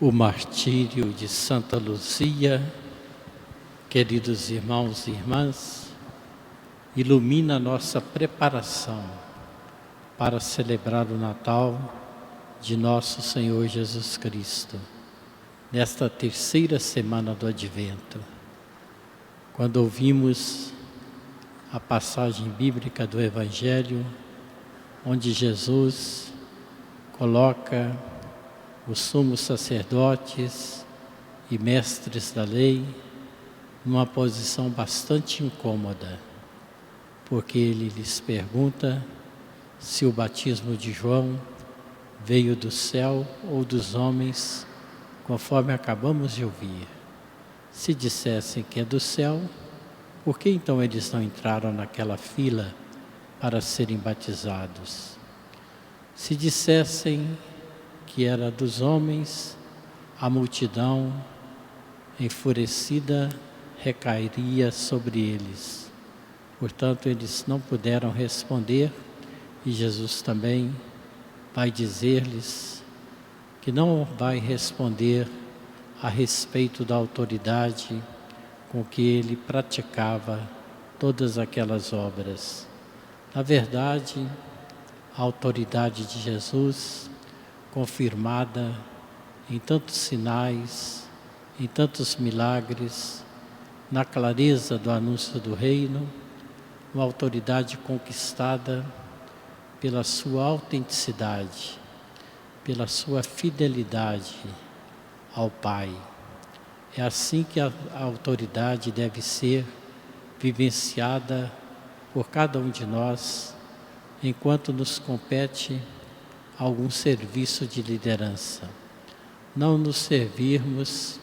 O martírio de Santa Luzia, queridos irmãos e irmãs, ilumina a nossa preparação para celebrar o Natal de nosso Senhor Jesus Cristo, nesta terceira semana do Advento. Quando ouvimos a passagem bíblica do Evangelho, onde Jesus coloca os sumos sacerdotes e mestres da lei numa posição bastante incômoda, porque ele lhes pergunta se o batismo de João veio do céu ou dos homens, conforme acabamos de ouvir. Se dissessem que é do céu, por que então eles não entraram naquela fila para serem batizados? Se dissessem que era dos homens, a multidão enfurecida recairia sobre eles. Portanto, eles não puderam responder, e Jesus também vai dizer-lhes que não vai responder a respeito da autoridade com que ele praticava todas aquelas obras. Na verdade, a autoridade de Jesus, confirmada em tantos sinais, em tantos milagres, na clareza do anúncio do reino, uma autoridade conquistada pela sua autenticidade, pela sua fidelidade ao Pai. É assim que a autoridade deve ser vivenciada por cada um de nós, enquanto nos compete algum serviço de liderança. Não nos servirmos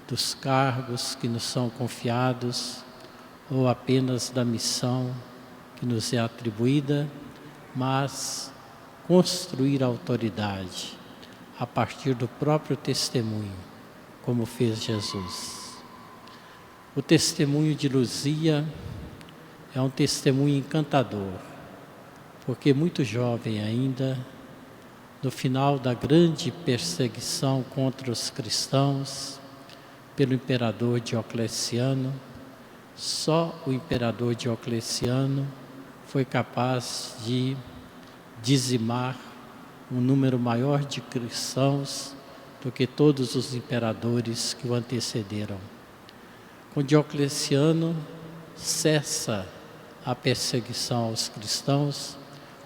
dos cargos que nos são confiados ou apenas da missão que nos é atribuída, mas construir a autoridade a partir do próprio testemunho, como fez Jesus. O testemunho de Luzia é um testemunho encantador, porque muito jovem ainda, no final da grande perseguição contra os cristãos pelo imperador Diocleciano, só o imperador Diocleciano foi capaz de dizimar um número maior de cristãos do que todos os imperadores que o antecederam. Com Diocleciano cessa a perseguição aos cristãos,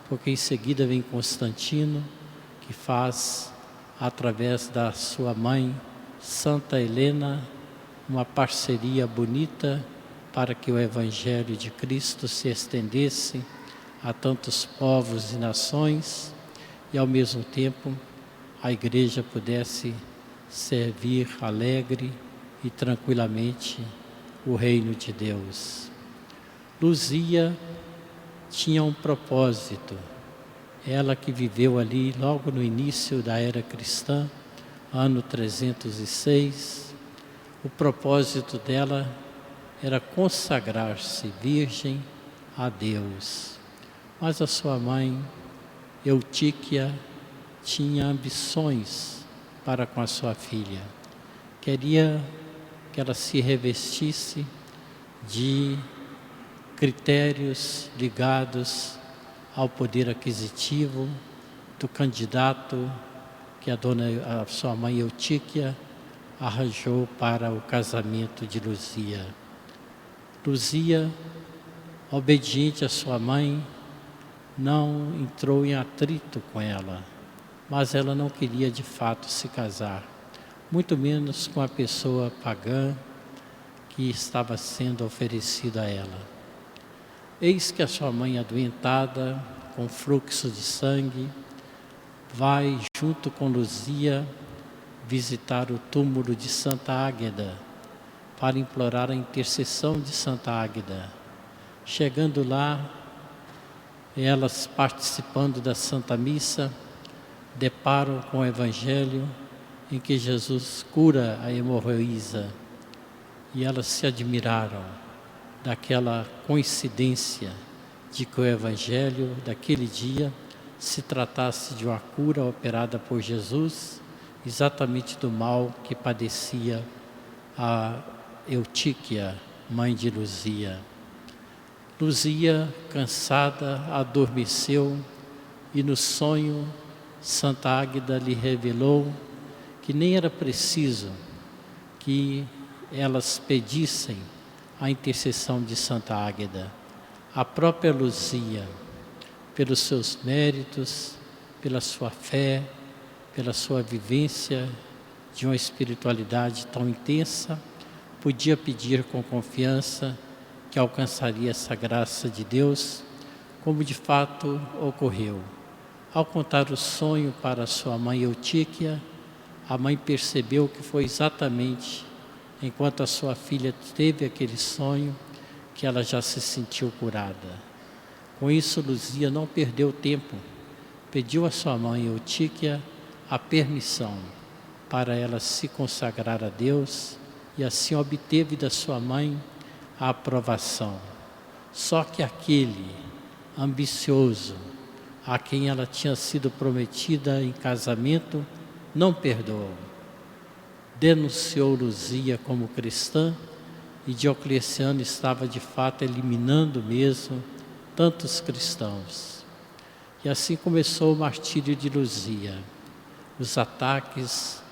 porque em seguida vem Constantino, que faz, através da sua mãe, Santa Helena, uma parceria bonita para que o Evangelho de Cristo se estendesse a tantos povos e nações e, ao mesmo tempo, a Igreja pudesse servir alegre e tranquilamente o reino de Deus. Luzia tinha um propósito. Ela que viveu ali logo no início da era cristã, ano 306, o propósito dela era consagrar-se virgem a Deus. Mas a sua mãe, Eutíquia, tinha ambições para com a sua filha. Queria que ela se revestisse de critérios ligados ao poder aquisitivo do candidato que a sua mãe Eutíquia arranjou para o casamento de Luzia. Luzia, obediente à sua mãe, não entrou em atrito com ela, mas ela não queria de fato se casar, muito menos com a pessoa pagã que estava sendo oferecida a ela. Eis que a sua mãe adoentada, com fluxo de sangue, vai junto com Luzia visitar o túmulo de Santa Águeda para implorar a intercessão de Santa Águeda. Chegando lá, elas participando da Santa Missa, deparam com o Evangelho em que Jesus cura a hemorroísa, e elas se admiraram daquela coincidência de que o Evangelho daquele dia se tratasse de uma cura operada por Jesus exatamente do mal que padecia a Eutíquia, mãe de Luzia. Luzia, cansada, adormeceu e no sonho Santa Águeda lhe revelou que nem era preciso que elas pedissem a intercessão de Santa Águeda. A própria Luzia, pelos seus méritos, pela sua fé, pela sua vivência de uma espiritualidade tão intensa, podia pedir com confiança que alcançaria essa graça de Deus, como de fato ocorreu. Ao contar o sonho para sua mãe Eutíquia, a mãe percebeu que foi exatamente enquanto a sua filha teve aquele sonho que ela já se sentiu curada. Com isso, Luzia não perdeu tempo, pediu a sua mãe Eutíquia a permissão para ela se consagrar a Deus e assim obteve da sua mãe a aprovação. Só que aquele ambicioso a quem ela tinha sido prometida em casamento não perdoou. Denunciou Luzia como cristã e Diocleciano estava de fato eliminando mesmo tantos cristãos. E assim começou o martírio de Luzia, os ataques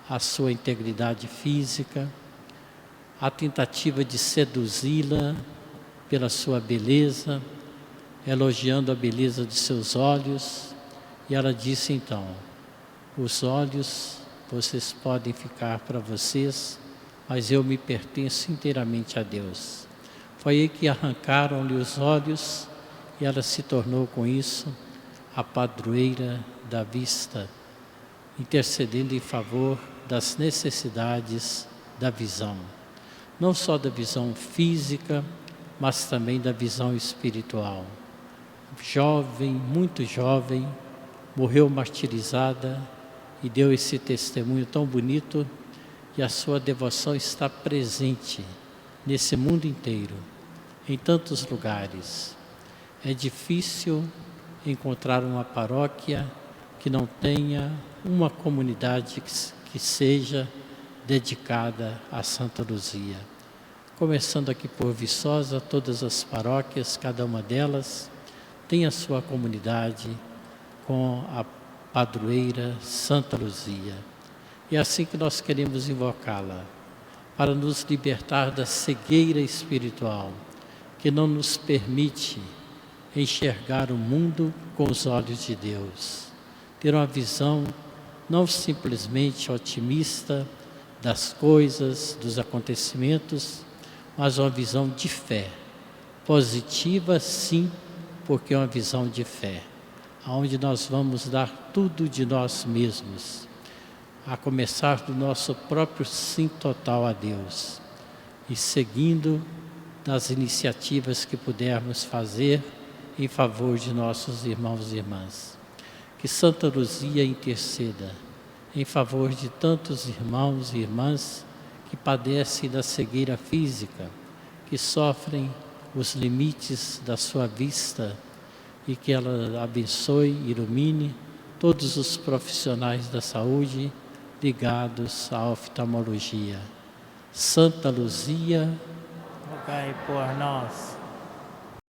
à sua integridade física, a tentativa de seduzi-la pela sua beleza, elogiando a beleza de seus olhos, e ela disse então: os olhos vocês podem ficar para vocês, mas eu me pertenço inteiramente a Deus. Foi aí que arrancaram-lhe os olhos e ela se tornou com isso a padroeira da vista, intercedendo em favor das necessidades da visão. Não só da visão física, mas também da visão espiritual. Jovem, muito jovem, morreu martirizada e deu esse testemunho tão bonito, e a sua devoção está presente nesse mundo inteiro, em tantos lugares. É difícil encontrar uma paróquia que não tenha uma comunidade que seja dedicada a Santa Luzia. Começando aqui por Viçosa, todas as paróquias, cada uma delas tem a sua comunidade com a padroeira Santa Luzia. E é assim que nós queremos invocá-la, para nos libertar da cegueira espiritual, que não nos permite enxergar o mundo com os olhos de Deus. Ter uma visão não simplesmente otimista das coisas, dos acontecimentos, mas uma visão de fé. Positiva, sim, porque é uma visão de fé, onde nós vamos dar tudo de nós mesmos, a começar do nosso próprio sim total a Deus, e seguindo das iniciativas que pudermos fazer em favor de nossos irmãos e irmãs. Que Santa Luzia interceda em favor de tantos irmãos e irmãs que padecem da cegueira física, que sofrem os limites da sua vista, e que ela abençoe e ilumine todos os profissionais da saúde ligados à oftalmologia. Santa Luzia, rogai por nós.